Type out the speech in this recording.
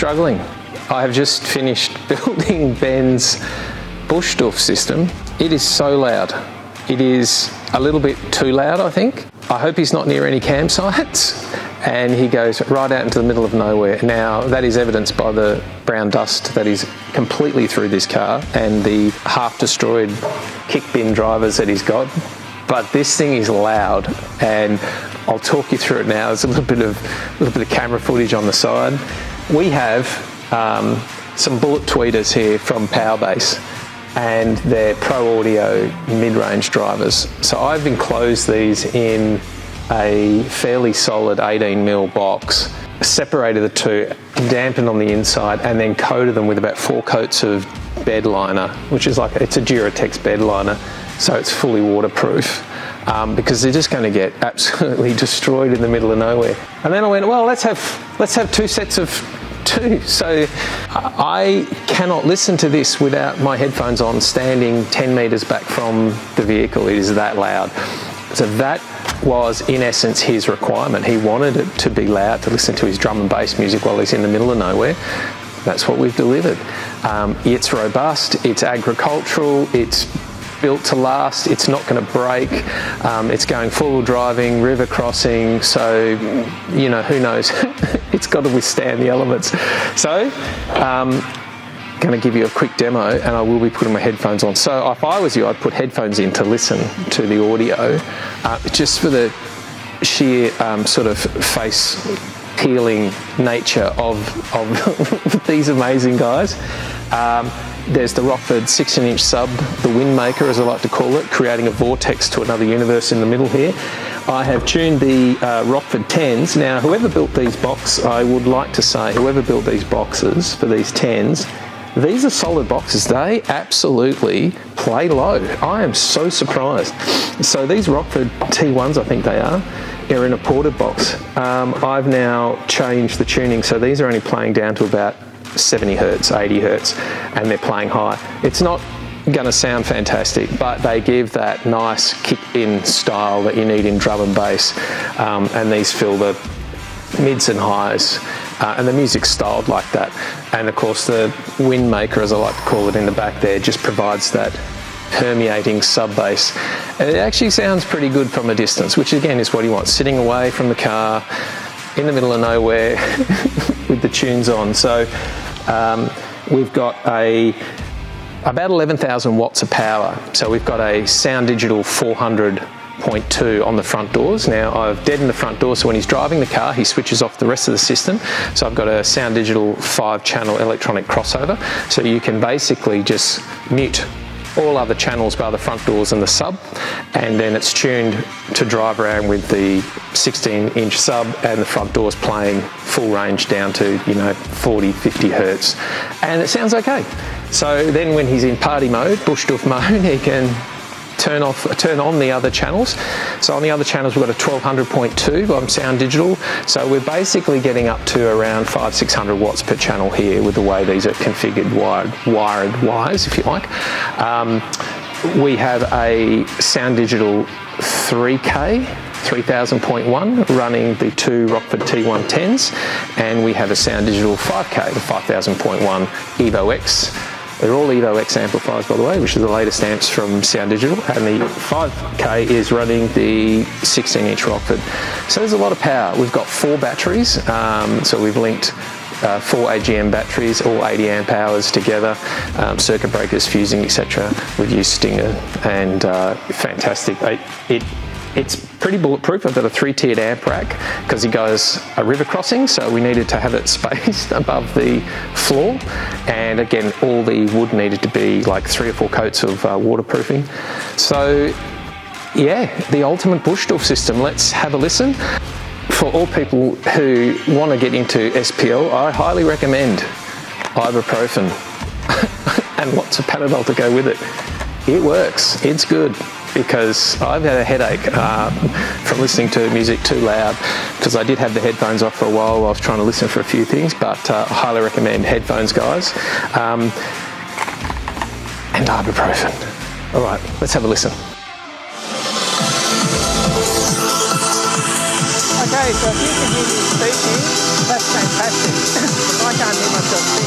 struggling. I have just finished building Ben's Bush-Doof system. It is so loud. It is a little bit too loud, I think. I hope he's not near any campsites. And he goes right out into the middle of nowhere. Now, that is evidenced by the brown dust that is completely through this car and the half-destroyed kick bin drivers that he's got. But this thing is loud, and I'll talk you through it now. There's a little bit of camera footage on the side. We have some bullet tweeters here from Powerbase, and they're Pro Audio mid-range drivers. So I've enclosed these in a fairly solid 18mm box, separated the two, dampened on the inside, and then coated them with about 4 coats of bed liner, which is like, it's a Duratex bed liner, so it's fully waterproof, because they're just going to get absolutely destroyed in the middle of nowhere. And then I went, well, let's have 2 sets of 2. So I cannot listen to this without my headphones on, standing 10 metres back from the vehicle. It is that loud. So that was, in essence, his requirement. He wanted it to be loud to listen to his drum and bass music while he's in the middle of nowhere. That's what we've delivered. It's robust, it's agricultural, it's built to last, it's not going to break, it's going full driving, river crossing, so, you know, who knows, it's got to withstand the elements. So, going to give you a quick demo, and I will be putting my headphones on. So if I was you, I'd put headphones in to listen to the audio, just for the sheer sort of face peeling nature of these amazing guys. There's the Rockford 16-inch sub, the Windmaker as I like to call it, creating a vortex to another universe in the middle here. I have tuned the Rockford 10s. Now, whoever built these boxes, I would like to say, whoever built these boxes for these 10s, these are solid boxes. They absolutely play low. I am so surprised. So these Rockford T1s, I think they are in a ported box. I've now changed the tuning, so these are only playing down to about 70 hertz, 80 hertz, and they're playing high. It's not going to sound fantastic, but they give that nice kick bin style that you need in drum and bass, and these fill the mids and highs, and the music's styled like that. And of course the Windmaker, as I like to call it in the back there, just provides that permeating sub bass. And it actually sounds pretty good from a distance, which again is what you want, sitting away from the car in the middle of nowhere with the tunes on. So we've got about 11,000 watts of power. So we've got a SounDigital 400.2 on the front doors. Now I've deadened the front door, so when he's driving the car, he switches off the rest of the system. So I've got a SounDigital 5-channel electronic crossover. So you can basically just mute all other channels by the front doors and the sub, and then it's tuned to drive around with the 16-inch sub and the front doors playing full range down to, you know, 40, 50 hertz, and it sounds okay. So then when he's in party mode, Bush-Doof mode, he can turn on the other channels. So on the other channels we've got a 1200.2 on SounDigital, so we're basically getting up to around 500-600 watts per channel here with the way these are configured wired wires, if you like. We have a SounDigital 3K 3000.1 running the 2 Rockford T110s, and we have a SounDigital 5K, the 5000.1 Evo X. They're all Evo X amplifiers, by the way, which is the latest amps from SounDigital, and the 5K is running the 16-inch Rockford. So there's a lot of power. We've got 4 batteries, so we've linked 4 AGM batteries, all 80 amp hours together, circuit breakers, fusing, etc. We've used Stinger, and fantastic. It's pretty bulletproof. I've got a 3-tiered amp rack because he goes a river crossing, so we needed to have it spaced above the floor. And again, all the wood needed to be like 3 or 4 coats of waterproofing. So yeah, the ultimate Bush-Doof system. Let's have a listen. For all people who want to get into SPL, I highly recommend ibuprofen and lots of Panadol to go with it. It works, it's good, because I've had a headache from listening to music too loud, because I did have the headphones off for a while I was trying to listen for a few things, but I highly recommend headphones, guys, and ibuprofen. All right, let's have a listen. Okay, so if you can hear me speaking, that's fantastic. fantastic. If I can't hear myself